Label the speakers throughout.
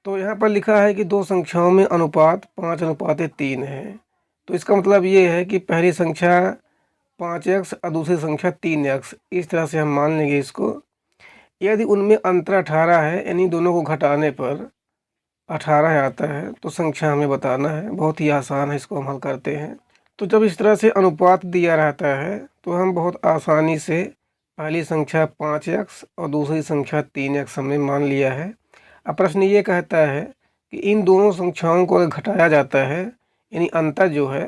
Speaker 1: तो यहाँ पर लिखा है कि दो संख्याओं में अनुपात 5:3 है। तो इसका मतलब ये है कि पहली संख्या 5x और दूसरी संख्या 3x, इस तरह से हम मान लेंगे इसको। यदि उनमें अंतर 18 है, यानी दोनों को घटाने पर 18 आता है, तो संख्या हमें बताना है। बहुत ही आसान है, इसको हम हल करते हैं। तो जब इस तरह से अनुपात दिया रहता है तो हम बहुत आसानी से पहली संख्या 5x और दूसरी संख्या 3x हमने मान लिया है। अब प्रश्न ये कहता है कि इन दोनों संख्याओं को अगर घटाया जाता है, यानी अंतर जो है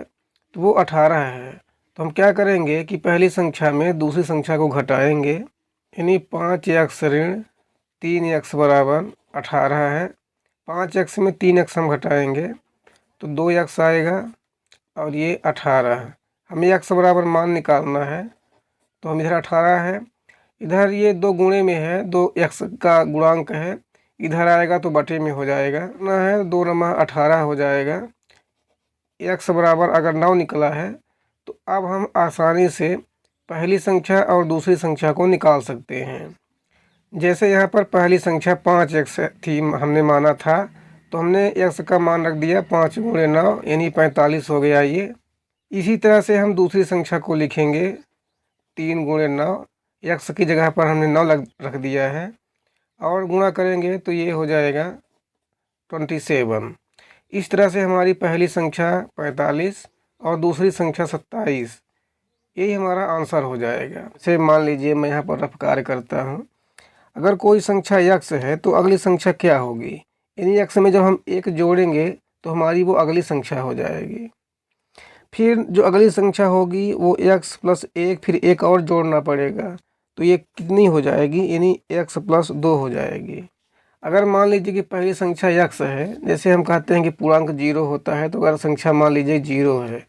Speaker 1: तो वो 18 है। तो हम क्या करेंगे कि पहली संख्या में दूसरी संख्या को घटाएंगे, यानी 5x ऋण 3x बराबर 18 है। 5x में 3x हम घटाएंगे तो 2x आएगा और ये 18 है। हमें x बराबर मान निकालना है, तो हम इधर 18 है, इधर ये 2 गुणे में है, 2x का गुणांक है, इधर आएगा तो बटे में हो जाएगा ना, है 2 नमा 18 हो जाएगा। x बराबर अगर 9 निकला है तो अब हम आसानी से पहली संख्या और दूसरी संख्या को निकाल सकते हैं। जैसे यहाँ पर पहली संख्या 5x थी, हमने माना था, तो हमने x का मान रख दिया 5 गुणे 9 यानी 45 हो गया ये। इसी तरह से हम दूसरी संख्या को लिखेंगे 3 गुणे 9, x की जगह पर हमने 9 रख दिया है और गुणा करेंगे तो ये हो जाएगा 27। इस तरह से हमारी पहली संख्या 45 और दूसरी संख्या 27, यही हमारा आंसर हो जाएगा। से मान लीजिए मैं यहाँ पर रफ कार्य करता हूँ। अगर कोई संख्या x है तो अगली संख्या क्या होगी, यानी x में जब हम 1 जोड़ेंगे तो हमारी वो अगली संख्या हो जाएगी। फिर जो अगली संख्या होगी वो x + 1, फिर एक और जोड़ना पड़ेगा, तो ये कितनी हो जाएगी, यानी x + 2 हो जाएगी। अगर मान लीजिए कि पहली संख्या x है, जैसे हम कहते हैं कि पूर्णांक 0 होता है, तो अगर संख्या मान लीजिए 0 है,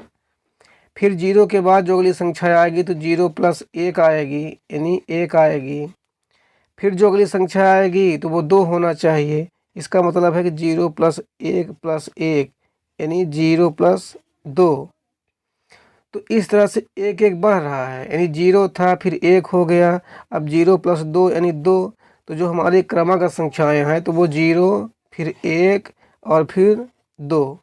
Speaker 1: फिर 0 के बाद जो अगली संख्या आएगी तो 0 + 1 आएगी, यानी 1 आएगी। फिर जो अगली संख्या आएगी तो वो 2 होना चाहिए, इसका मतलब है कि 0 + 1 + 1 यानी 0 + 2। तो इस तरह से एक एक बढ़ रहा है, यानी 0 था फिर 1 हो गया, अब 0 + 2 यानी 2। तो जो हमारी क्रमागत संख्याएं हैं तो वो 0 फिर 1 और फिर 2।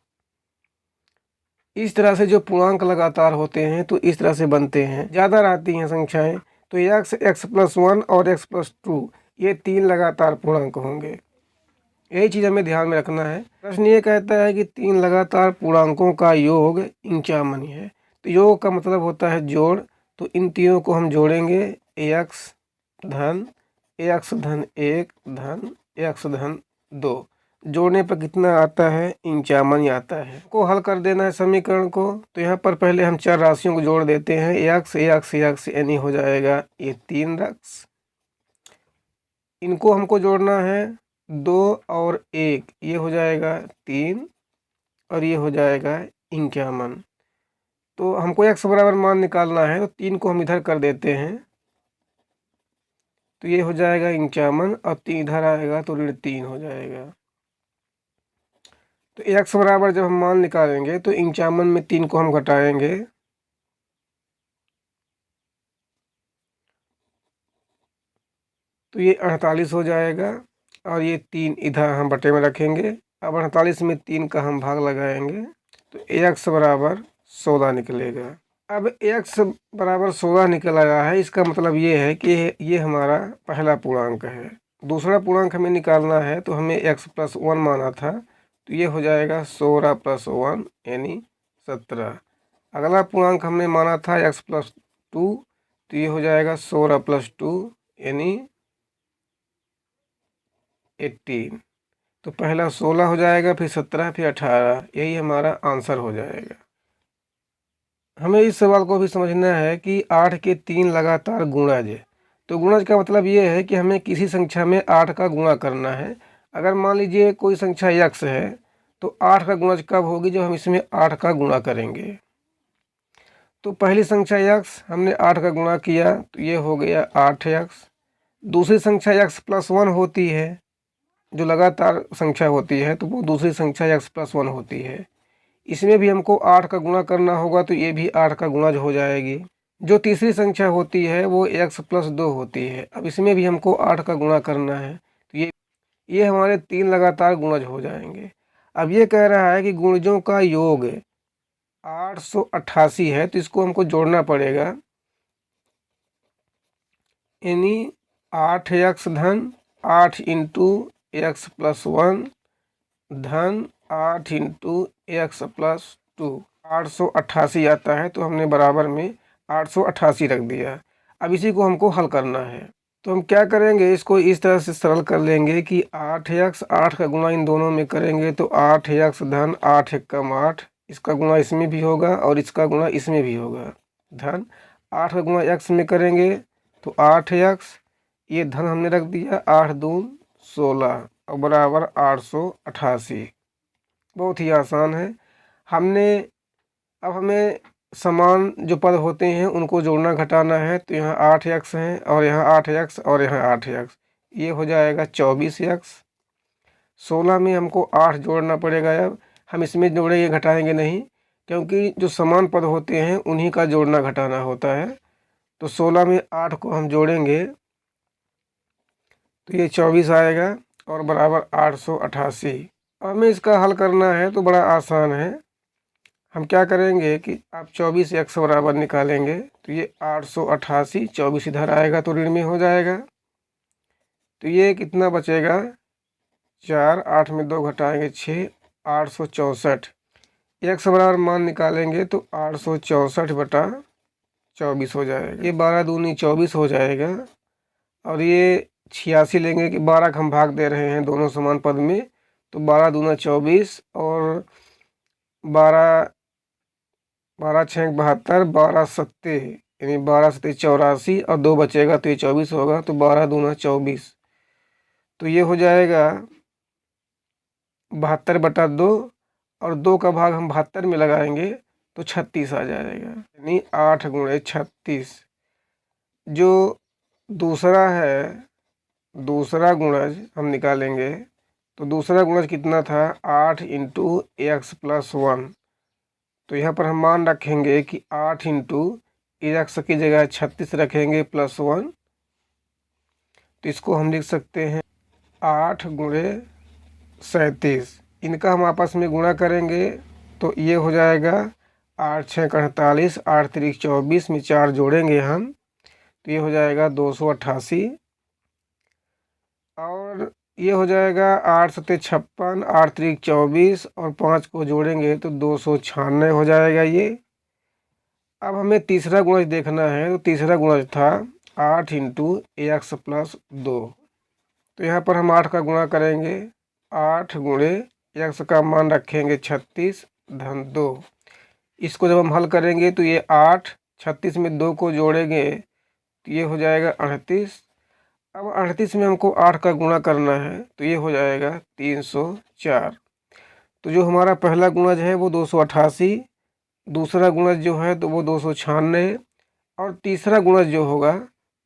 Speaker 1: इस तरह से जो पूर्णांक लगातार होते हैं तो इस तरह से बनते हैं। ज़्यादा रहती हैं संख्याएं तो x + 1 और x + 2, ये 3 लगातार पूर्णांक होंगे। यही चीज़ हमें ध्यान में रखना है। प्रश्न ये कहता है कि 3 लगातार पूर्णांकों का योग 51 है। तो योग का मतलब होता है जोड़, तो इन तीनों को हम जोड़ेंगे, x धन 1 धन x धन 2। जोड़ने पर कितना आता है, 51 आता है। को हल कर देना है समीकरण को, तो यहाँ पर पहले हम 4 राशियों को जोड़ देते हैं। x यानी हो जाएगा ये 3x, इनको हमको जोड़ना है 2 और 1, ये हो जाएगा 3 और ये हो जाएगा 51। तो हमको x बराबर मान निकालना है, तो 3 को हम इधर कर देते हैं, तो ये हो जाएगा 51 और 3 इधर आएगा तो -3 हो जाएगा। तो x बराबर जब हम मान निकालेंगे तो 51 में 3 को हम घटाएंगे, तो ये 48 हो जाएगा और ये 3 इधर हम बटे में रखेंगे। अब 48 में 3 का हम भाग लगाएंगे तो x बराबर 16 निकलेगा। अब x बराबर 16 निकल आया है, इसका मतलब ये है कि ये हमारा पहला पूर्णांक है। दूसरा पूर्णांक हमें निकालना है, तो हमें x + 1 माना था, तो ये हो जाएगा 16 + 1 यानी 17। अगला पूर्णांक हमने माना था x + 2, तो ये हो जाएगा 16 + 2 यानी 18। तो पहला 16 हो जाएगा, फिर 17, फिर 18, यही हमारा आंसर हो जाएगा। हमें इस सवाल को भी समझना है कि 8 के 3 लगातार गुणज है। तो गुणज का मतलब ये है कि हमें किसी संख्या में 8 का गुणा करना है। अगर मान लीजिए कोई संख्या x है, तो 8 का गुणज कब होगी, जब हम इसमें 8 का गुणा करेंगे। तो पहली संख्या x हमने 8 का गुणा किया तो ये हो गया 8x। दूसरी संख्या x + 1 होती है, जो लगातार संख्या होती है तो वो दूसरी संख्या x + 1 होती है। इसमें भी हमको 8 का गुणा करना होगा, तो ये भी 8 का गुणज हो जाएगी। जो तीसरी संख्या होती है वो x + 2 होती है। अब इसमें भी हमको 8 का गुणा करना है, तो ये हमारे 3 लगातार गुणज हो जाएंगे। अब ये कह रहा है कि गुणजों का योग 888 है, तो इसको हमको जोड़ना पड़ेगा, यानी 8x धन 8 इंटू एक्स प्लस 1 धन 8 इंटू एक्स प्लस 2, 888 आता है। तो हमने बराबर में 888 रख दिया। अब इसी को हमको हल करना है, तो हम क्या करेंगे, इसको इस तरह से सरल कर लेंगे कि 8x 8 का गुणा इन दोनों में करेंगे तो 8x धन 8 एकम 8, इसका गुणा इसमें भी होगा और इसका गुणा इसमें भी होगा, धन 8 का गुणा x में करेंगे तो 8x, ये धन हमने रख दिया, 8 दून 16 और बराबर 888। बहुत ही आसान है। अब हमें समान जो पद होते हैं उनको जोड़ना घटाना है, तो यहाँ 8x है और यहाँ 8x और यहाँ 8x, ये हो जाएगा 24x। 16 में हमको 8 जोड़ना पड़ेगा। अब हम इसमें जोड़ेंगे, घटाएंगे नहीं, क्योंकि जो समान पद होते हैं उन्हीं का जोड़ना घटाना होता है। तो 16 में 8 को हम जोड़ेंगे तो ये 24 आएगा और बराबर 888। अब हमें इसका हल करना है तो बड़ा आसान है। हम क्या करेंगे कि आप 24x बराबर निकालेंगे तो ये 888, 24 इधर आएगा तो ऋण में हो जाएगा, तो ये कितना बचेगा 4, 8 में 2 घटाएंगे 6, 864। x बराबर मान निकालेंगे तो 864 बटा 24 हो जाएगा। ये 12 दूनी 24 हो जाएगा और ये 86 लेंगे कि 12 का हम भाग दे रहे हैं दोनों समान पद में, तो 12 दूना 24 और 12 6 72, 12 सत्ते यानी 12 सत्ते 84 और 2 बचेगा तो ये 24 होगा, तो 12 दूना 24, तो ये हो जाएगा 72 बटा 2 और 2 का भाग हम 72 में लगाएंगे तो 36 आ जाएगा, यानी 8 गुणे 36। जो दूसरा है, दूसरा गुणज हम निकालेंगे तो दूसरा गुणज कितना था 8 इंटू एक्स प्लस 1, तो यहाँ पर हम मान रखेंगे कि 8 इंटू एक्स की जगह 36 रखेंगे प्लस 1, तो इसको हम लिख सकते हैं 8 गुणे 37। इनका हम आपस में गुणा करेंगे तो ये हो जाएगा 8 6 48, 8 3 24 में 4 जोड़ेंगे हम तो ये हो जाएगा 288 और ये हो जाएगा 8 7 56, 8 3 24 और 5 को जोड़ेंगे तो 296 हो जाएगा ये। अब हमें तीसरा गुणज देखना है, तो तीसरा गुणज था 8 इंटू एक्स प्लस 2, तो यहाँ पर हम 8 का गुणा करेंगे, 8 गुणे एक्स का मान रखेंगे 36 धन 2। इसको जब हम हल करेंगे तो ये 8, 36 में 2 को जोड़ेंगे तो ये हो जाएगा 38। अब 38 में हमको 8 का गुणा करना है तो ये हो जाएगा 304। तो जो हमारा पहला गुणज है वो 288, दूसरा गुणज जो है तो वो 296 और तीसरा गुणज जो होगा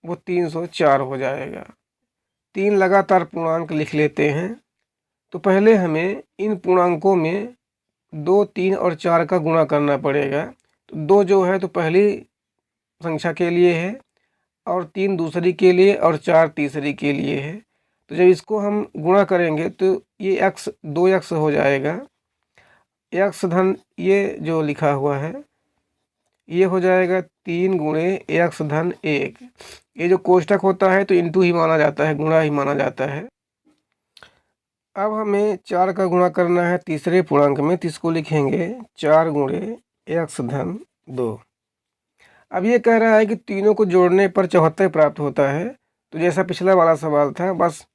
Speaker 1: वो 304 हो जाएगा। 3 लगातार पूर्णांक लिख लेते हैं। तो पहले हमें इन पूर्णांकों में 2, 3 और 4 का गुणा करना पड़ेगा। तो 2 जो है तो पहली संख्या के लिए है और 3 दूसरी के लिए और 4 तीसरी के लिए है। तो जब इसको हम गुणा करेंगे तो ये x 2x हो जाएगा, x धन ये जो लिखा हुआ है ये हो जाएगा 3 गुणे x धन 1। ये जो कोष्टक होता है तो इंटू ही माना जाता है, गुणा ही माना जाता है। अब हमें 4 का गुणा करना है तीसरे पूर्णांक में, तो इसको लिखेंगे 4 गुणे x धन 2। अब ये कह रहा है कि तीनों को जोड़ने पर 74 प्राप्त होता है, तो जैसा पिछला वाला सवाल था बस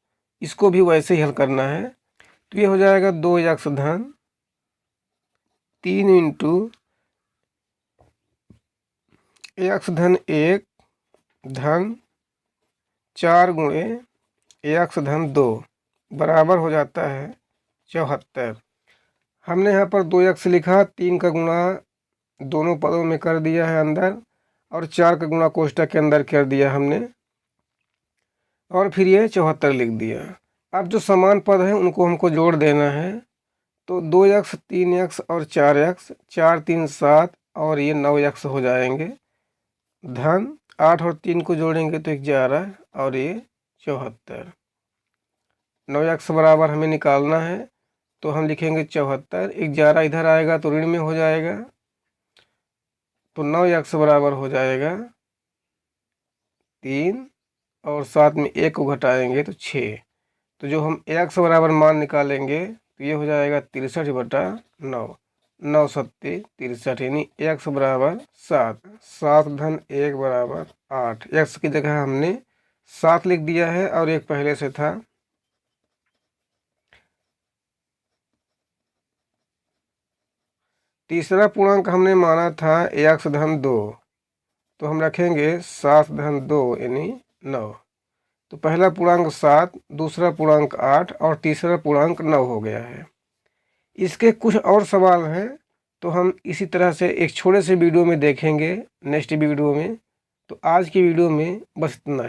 Speaker 1: इसको भी वैसे ही हल करना है। तो ये हो जाएगा 2x धन 3 इंटू x धन 1 धन 4 गुणे x धन 2 बराबर हो जाता है 74। हमने यहाँ पर 2x लिखा, 3 का गुणा दोनों पदों में कर दिया है अंदर और 4 का गुणा कोष्टक के अंदर कर दिया हमने और फिर ये 74 लिख दिया। अब जो समान पद हैं उनको हमको जोड़ देना है, तो 2x 3x और 4x, 4 3 7 और ये 9x हो जाएंगे, धन 8 और 3 को जोड़ेंगे तो 11 और ये 74। 9x बराबर हमें निकालना है, तो हम लिखेंगे 74। 11 इधर आएगा तो ऋण में हो जाएगा, तो 9x बराबर हो जाएगा 3 और साथ में 1 को घटाएंगे तो 6। तो जो हम x बराबर मान निकालेंगे तो ये हो जाएगा 63/9। 9 सत्ते 63, यानी x बराबर 7। 7 धन 1 बराबर 8। x की जगह हमने 7 लिख दिया है और एक पहले से था। तीसरा पूर्णांक हमने माना था x धन 2, तो हम रखेंगे 7 धन 2 यानी 9। तो पहला पूर्णांक 7, दूसरा पूर्णांक 8 और तीसरा पूर्णांक 9 हो गया है। इसके कुछ और सवाल हैं, तो हम इसी तरह से एक छोटे से वीडियो में देखेंगे नेक्स्ट वीडियो में। तो आज की वीडियो में बस इतना है।